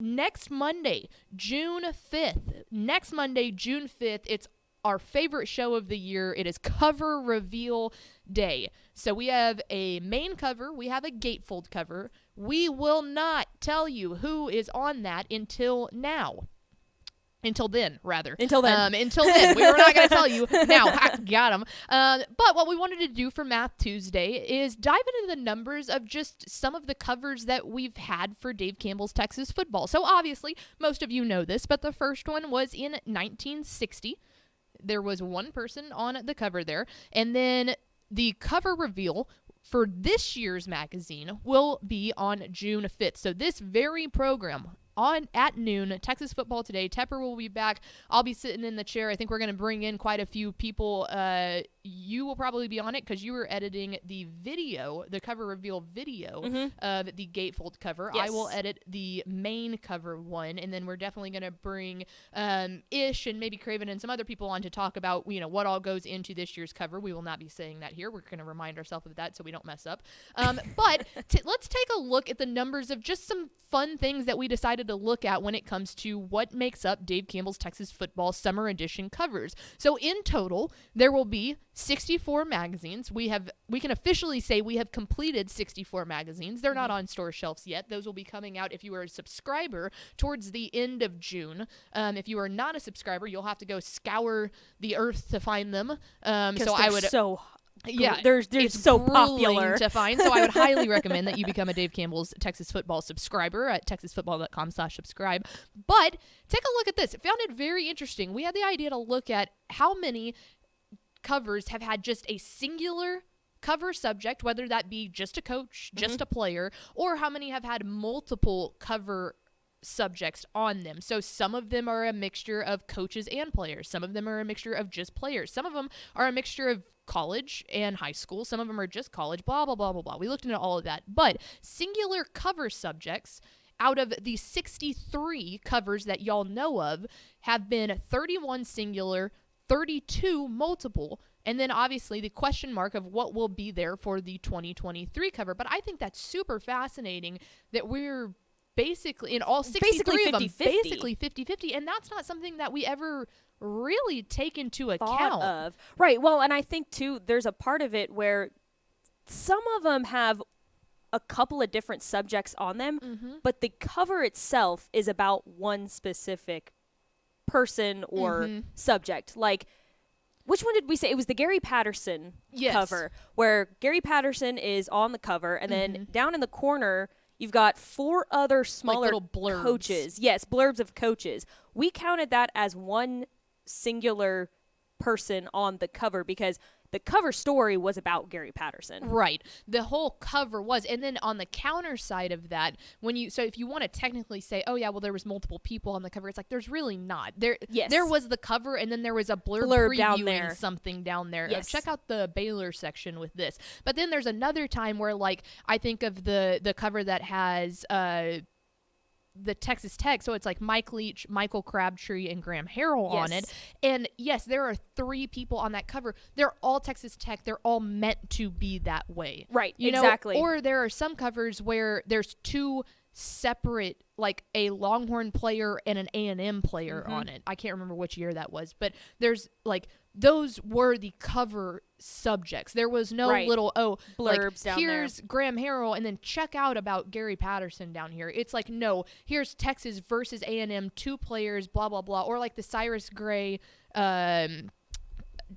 next Monday, June 5th. Next Monday, June 5th, it's our favorite show of the year. It is cover reveal day. So we have a main cover. We have a gatefold cover. We will not tell you who is on that until now. Until then, rather. Until then. Until then. We were not going to tell you. Now, got them. But what we wanted to do for Math Tuesday is dive into the numbers of just some of the covers that we've had for Dave Campbell's Texas football. So obviously, most of you know this, but the first one was in 1960. There was one person on the cover there. And then the cover reveal for this year's magazine will be on June 5th. So this very program at noon, Texas Football Today. Tepper will be back. I'll be sitting in the chair. I think we're going to bring in quite a few people. You will probably be on it because you were editing the video, the cover reveal video of the gatefold cover. Yes. I will edit the main cover one, and then we're definitely going to bring Ish and maybe Craven and some other people on to talk about what all goes into this year's cover. We will not be saying that here. We're going to remind ourselves of that so we don't mess up. But let's take a look at the numbers of just some fun things that we decided to look at when it comes to what makes up Dave Campbell's Texas Football Summer Edition covers. So in total, there will be 64 magazines. We can officially say we have completed 64 magazines. They're not on store shelves yet. Those will be coming out if you are a subscriber towards the end of June. If you are not a subscriber, you'll have to go scour the earth to find them. So I would they're so popular to find. So I would highly recommend that you become a Dave Campbell's Texas Football subscriber at texasfootball.com/subscribe. But take a look at this. I found it very interesting. We had the idea to look at how many covers have had just a singular cover subject, whether that be just a coach, just a player, or how many have had multiple cover subjects on them. So some of them are a mixture of coaches and players. Some of them are a mixture of just players. Some of them are a mixture of college and high school. Some of them are just college, blah, blah, blah, blah, blah. We looked into all of that. But singular cover subjects out of the 63 covers that y'all know of have been 31 singular, 32 multiple, and then obviously the question mark of what will be there for the 2023 cover. But I think that's super fascinating that we're basically in all 63 of them, basically 50-50, and that's not something that we ever really take into account of. Right. Well, and I think too there's a part of it where some of them have a couple of different subjects on them, but the cover itself is about one specific person or subject. Like, which one did we say? It was the Gary Patterson cover, where Gary Patterson is on the cover, and then down in the corner you've got 4 other smaller little blurbs. Coaches. Yes, blurbs of coaches. We counted that as one singular person on the cover because the cover story was about Gary Patterson. Right. The whole cover was. And then on the counter side of that, so if you want to technically say, oh yeah, well there was multiple people on the cover, it's like there's really not. There was the cover and then there was a blurb down there. Something down there. Yes. Check out the Baylor section with this. But then there's another time where like I think of the cover that has the Texas Tech, so it's like Mike Leach, Michael Crabtree, and Graham Harrell on it. And yes, there are 3 people on that cover. They're all Texas Tech. They're all meant to be that way. Right, you exactly. know? Or there are some covers where there's 2 separate, like a Longhorn player and an A&M player on it. I can't remember which year that was, but there's like those were the cover subjects. There was no little blurbs like, down here's there. Graham Harrell and then check out about Gary Patterson down here. It's like, no, here's Texas versus A&M, 2 players, blah blah blah. Or like the Cyrus Gray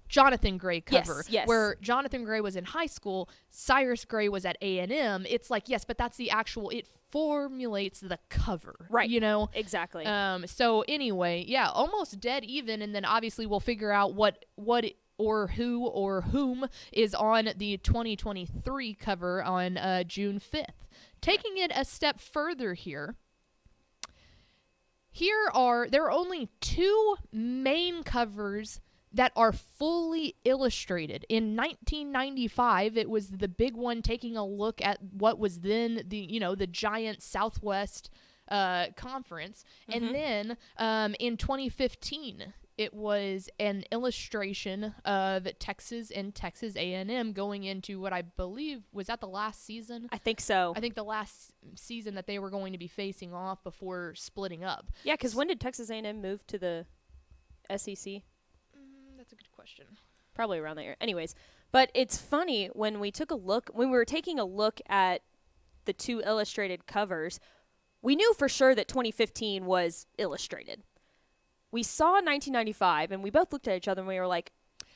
Jonathan Gray cover, where Jonathan Gray was in high school, Cyrus Gray was at A&M. It's like, yes, but that's the actual, it formulates the cover, right? You know, exactly. So anyway, yeah, almost dead even, and then obviously we'll figure out what or who or whom is on the 2023 cover on June 5th. Taking it a step further here. There are only 2 main covers that are fully illustrated. In 1995, it was the big one taking a look at what was then the giant Southwest Conference. And then in 2015, it was an illustration of Texas and Texas A&M going into what I believe was that the last season. I think so. I think the last season that they were going to be facing off before splitting up. Yeah, because when did Texas A&M move to the SEC? That's a good question. Probably around there. Anyways, but it's funny when we were taking a look at the two illustrated covers, we knew for sure that 2015 was illustrated. We saw 1995, and we both looked at each other and we were like,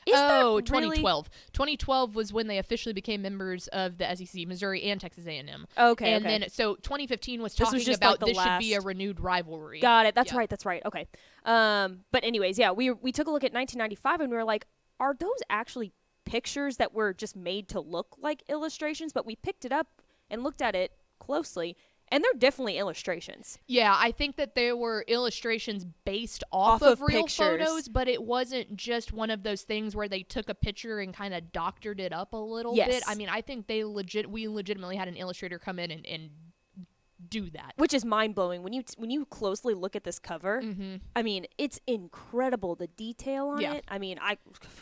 is that really? 2012. 2012 was when they officially became members of the SEC, Missouri and Texas A&M. Okay, and okay. then, so 2015 was This talking was just about like this should be a renewed rivalry. Got it. That's right. Okay. But anyways, yeah, we took a look at 1995 and we were like, are those actually pictures that were just made to look like illustrations? But we picked it up and looked at it closely, and they're definitely illustrations. Yeah, I think that there were illustrations based off of real pictures. photos, but it wasn't just one of those things where they took a picture and kind of doctored it up a little bit. I mean, I think we legitimately had an illustrator come in and do that. Which is mind-blowing. When you closely look at this cover, I mean, it's incredible, the detail on it. I mean, I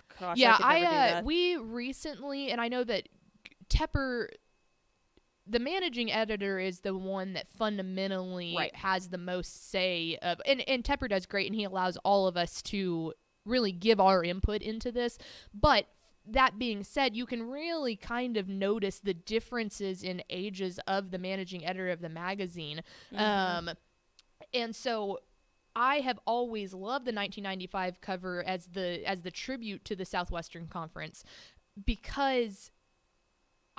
could never do that. We recently, and I know that Tepper, the managing editor, is the one that fundamentally has the most say of, and Tepper does great, and he allows all of us to really give our input into this. But that being said, you can really kind of notice the differences in ages of the managing editor of the magazine. And so I have always loved the 1995 cover as the tribute to the Southwestern Conference, because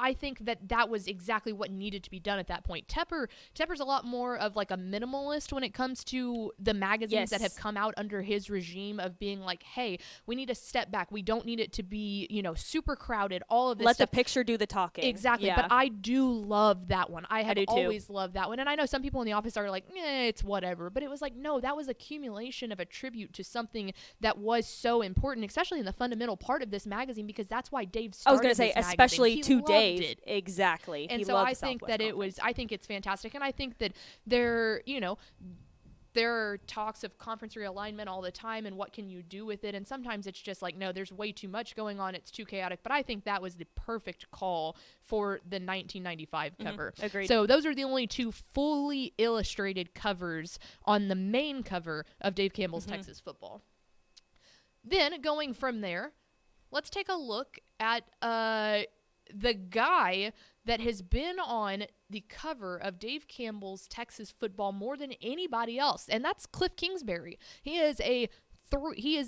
I think that was exactly what needed to be done at that point. Tepper's a lot more of like a minimalist when it comes to the magazines that have come out under his regime, of being like, hey, we need to step back. We don't need it to be, super crowded, all of this Let stuff. the picture do the talking. Exactly. Yeah. But I do love that one. I have do too. always loved that one. And I know some people in the office are like, it's whatever. But it was like, no, that was accumulation of a tribute to something that was so important, especially in the fundamental part of this magazine, because that's why Dave started I was going to say, especially to Dave. It. Exactly. And he so loved I think Southwest that Conference. I think it's fantastic. And I think that there are talks of conference realignment all the time, and what can you do with it? And sometimes it's just like, no, there's way too much going on. It's too chaotic. But I think that was the perfect call for the 1995 cover. Agreed. So those are the only two fully illustrated covers on the main cover of Dave Campbell's Texas Football. Then going from there, let's take a look at the guy that has been on the cover of Dave Campbell's Texas Football more than anybody else, and that's Cliff Kingsbury. He is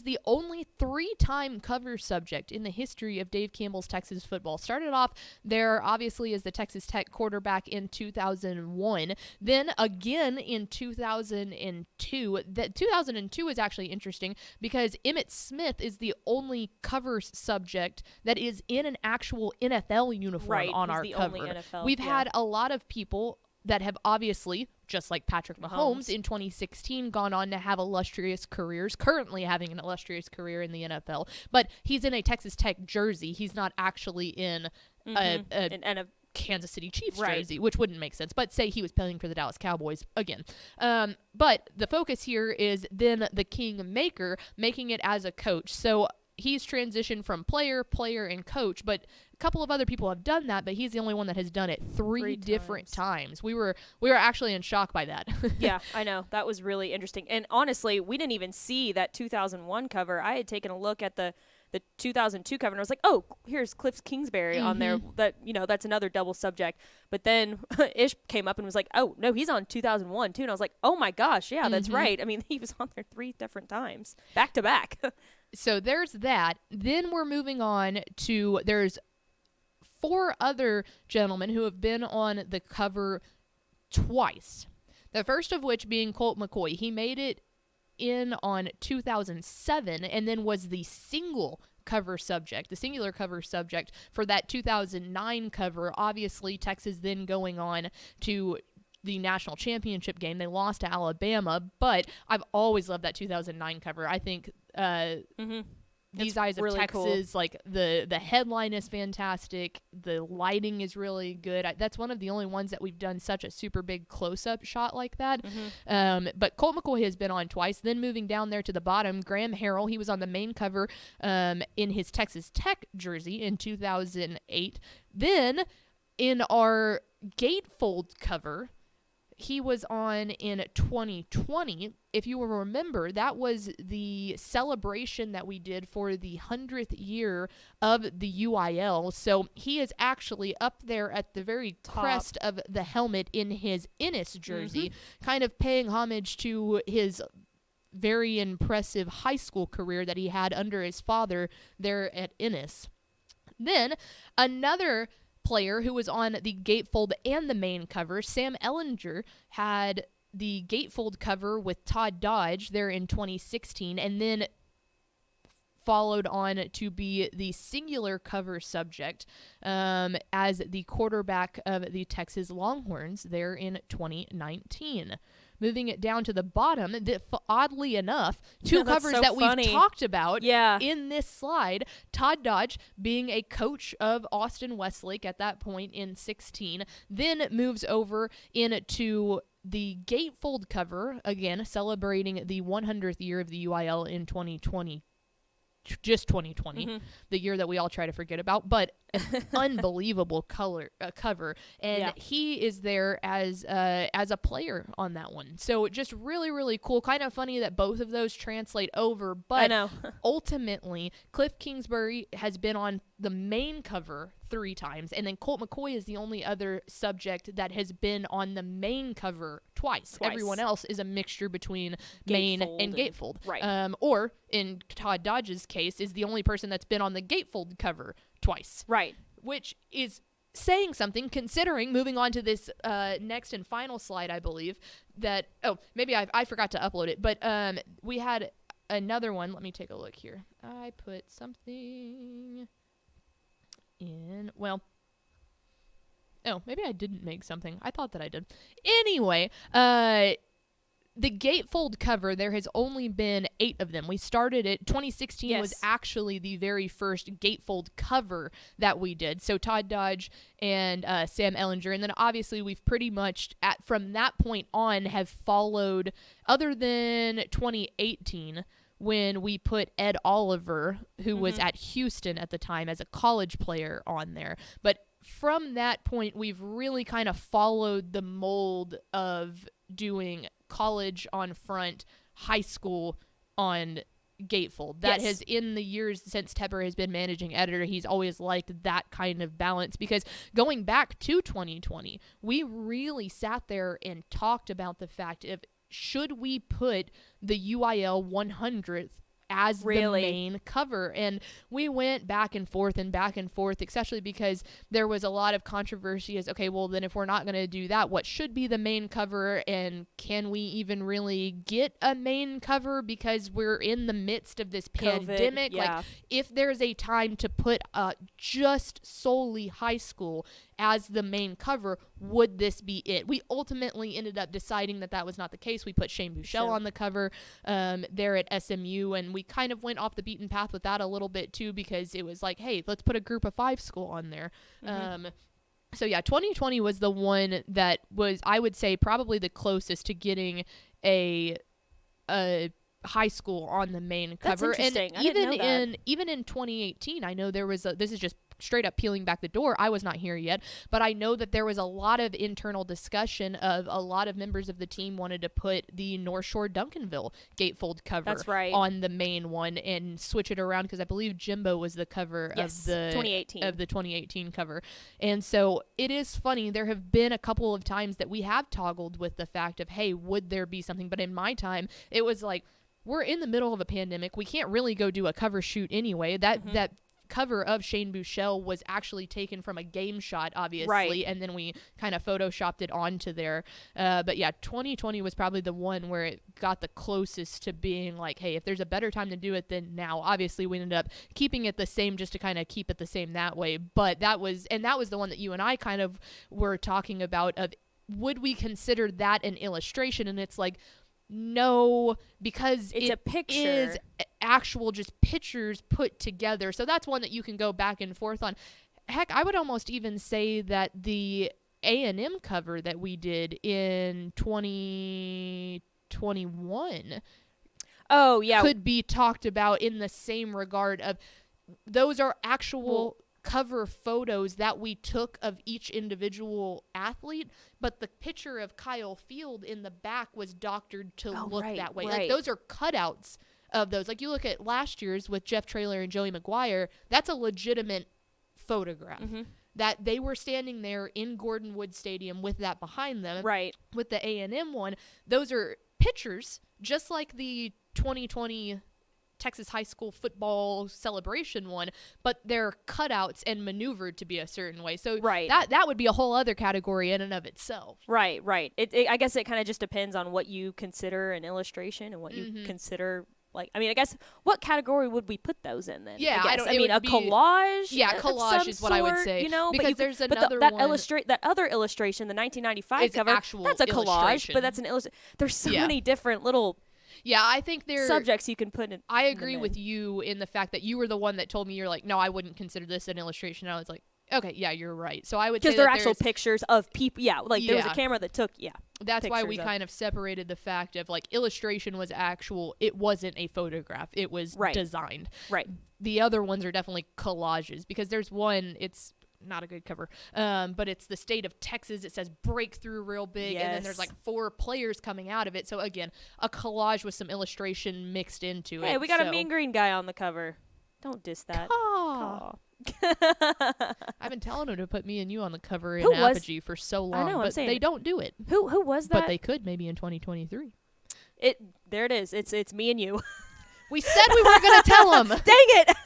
the only 3-time cover subject in the history of Dave Campbell's Texas Football. Started off there, obviously, as the Texas Tech quarterback in 2001. Then again in 2002. That 2002 is actually interesting because Emmitt Smith is the only cover subject that is in an actual NFL uniform on our cover. We've had a lot of people that have obviously, just like Patrick Mahomes in 2016, gone on to have illustrious careers, currently having an illustrious career in the NFL. But he's in a Texas Tech jersey. He's not actually in a Kansas City Chiefs jersey, which wouldn't make sense. But say he was playing for the Dallas Cowboys again. But the focus here is then the Kingmaker making it as a coach. So he's transitioned from player, and coach, but a couple of other people have done that, but he's the only one that has done it three different times. We were actually in shock by that. Yeah, I know. That was really interesting. And honestly, we didn't even see that 2001 cover. I had taken a look at the 2002 cover, and I was like, oh, here's Cliff Kingsbury on there. That, that's another double subject. But then Ish came up and was like, oh, no, he's on 2001 too. And I was like, oh my gosh, yeah, that's right. I mean, he was on there 3 different times, back to back. So there's that. Then we're moving on to, there's 4 other gentlemen who have been on the cover twice. The first of which being Colt McCoy. He made it in on 2007 and then was the singular cover subject for that 2009 cover. Obviously, Texas then going on to the national championship game. They lost to Alabama, but I've always loved that 2009 cover. I think These Eyes of really Texas, like the headline is fantastic. The lighting is really good. That's one of the only ones that we've done such a super big close-up shot like that. But Colt McCoy has been on twice. Then moving down there to the bottom, Graham Harrell, he was on the main cover in his Texas Tech jersey in 2008. Then in our gatefold cover, he was on in 2020. If you will remember, that was the celebration that we did for the 100th year of the UIL. So he is actually up there at the very crest of the helmet in his Ennis jersey, kind of paying homage to his very impressive high school career that he had under his father there at Ennis. Then another player who was on the gatefold and the main cover, Sam Ellinger, had the gatefold cover with Todd Dodge there in 2016, and then followed on to be the singular cover subject as the quarterback of the Texas Longhorns there in 2019. Moving it down to the bottom, oddly enough, two covers that we've talked about in this slide. Todd Dodge being a coach of Austin Westlake at that point in 16, then moves over into the gatefold cover, again, celebrating the 100th year of the UIL in 2020. Just 2020, the year that we all try to forget about, but an unbelievable cover, and he is there as a player on that one. So just really, really cool. Kind of funny that both of those translate over, but I know. Ultimately, Cliff Kingsbury has been on the main cover 3 times, and then Colt McCoy is the only other subject that has been on the main cover twice. Everyone else is a mixture between main and gatefold. Right. Or in Todd Dodge's case, is the only person that's been on the gatefold cover twice. Right. Which is saying something, considering, moving on to this next and final slide, I believe, that, maybe I forgot to upload it, but we had another one. Let me take a look here. I put something in, maybe I didn't make something. I thought that I did. Anyway, the gatefold cover, there has only been 8 of them. We started it, 2016 was actually the very first gatefold cover that we did. So Todd Dodge and Sam Ellinger. And then obviously we've pretty much, from that point on, have followed, other than 2018, when we put Ed Oliver, who was at Houston at the time as a college player, on there. But from that point, we've really kind of followed the mold of doing college on front, high school on gatefold. That has, in the years since Tepper has been managing editor, he's always liked that kind of balance, because going back to 2020, we really sat there and talked about the fact of, should we put the UIL 100th as the main cover? And we went back and forth, especially because there was a lot of controversy as, okay, well, then if we're not going to do that, what should be the main cover? And can we even really get a main cover because we're in the midst of this pandemic? Like, if there's a time to put just solely high school as the main cover, would this be it? We ultimately ended up deciding that that was not the case. We put Shane Buechele on the cover there at SMU, and we kind of went off the beaten path with that a little bit too, because it was like, hey, let's put a group of 5 school on there. So yeah, 2020 was the one that was, I would say, probably the closest to getting a high school on the main cover. That's interesting. And even in 2018, I know there was this is just straight up peeling back the door. I was not here yet, but I know that there was a lot of internal discussion of a lot of members of the team wanted to put the North Shore Duncanville gatefold cover on the main one and switch it around, because I believe Jimbo was the cover of the 2018 cover. And so it is funny. There have been a couple of times that we have toggled with the fact of, hey, would there be something? But in my time, it was like, we're in the middle of a pandemic. We can't really go do a cover shoot anyway. That cover of Shane Buechele was actually taken from a game shot, obviously, and then we kind of photoshopped it onto there. But yeah, 2020 was probably the one where it got the closest to being like, hey, if there's a better time to do it than now. Obviously, we ended up keeping it the same just to kind of keep it the same that way. But that was the one that you and I kind of were talking about of, would we consider that an illustration? And it's like, No, because It's it a picture. is actual just pictures put together. So that's one that you can go back and forth on. Heck, I would almost even say that the A&M cover that we did in 2021 Oh, yeah. could be talked about in the same regard of those are actual cover photos that we took of each individual athlete, but the picture of Kyle Field in the back was doctored to look that way. Like those are cutouts of those. Like you look at last year's with Jeff Traylor and Joey McGuire, that's a legitimate photograph. That they were standing there in Gordon Wood Stadium with that behind them. Right. With the A&M one, those are pictures, just like the 2020 Texas high school football celebration one, but they're cutouts and maneuvered to be a certain way. So that would be a whole other category in and of itself. Right. I guess it kind of just depends on what you consider an illustration and what you consider. Like, I mean, I guess what category would we put those in then? Yeah, I mean, a collage. Yeah, collage is what I would say. You know, because there's another that one. That other illustration, the 1995 cover, that's a collage, but that's an illustration. There's so many different little. Yeah, I think there subjects you can put in. I agree with you in the fact that you were the one that told me you're like, no, I wouldn't consider this an illustration. And I was like, okay, yeah, you're right. So I would say because they're actual pictures of people. Yeah, like there was a camera that took. Yeah, that's why we kind of separated the fact of like illustration was actual. It wasn't a photograph. It was designed. Right. The other ones are definitely collages because there's one. It's not a good cover, but it's the state of Texas. It says breakthrough real big, and then there's like 4 players coming out of it. So again, a collage with some illustration mixed into it. Hey, we got a Mean Green guy on the cover. Don't diss that. I've been telling them to put me and you on the cover in Apogee for so long, but they don't do it. Who was that? But they could maybe in 2023. There it is. It's me and you. We said we weren't going to tell them. Dang it.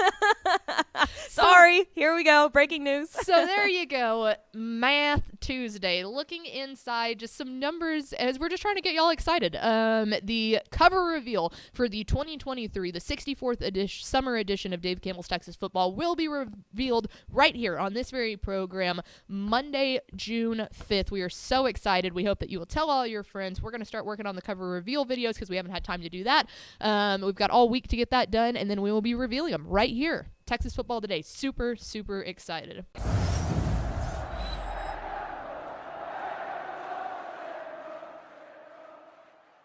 Sorry. Here we go. Breaking news. So there you go. Math Tuesday. Looking inside just some numbers as we're just trying to get y'all excited. The cover reveal for the 2023, the 64th summer edition of Dave Campbell's Texas Football will be revealed right here on this very program Monday, June 5th. We are so excited. We hope that you will tell all your friends. We're going to start working on the cover reveal videos because we haven't had time to do that. We've got all week to get that done, and then we will be revealing them right here. Texas Football Today. Super, super excited.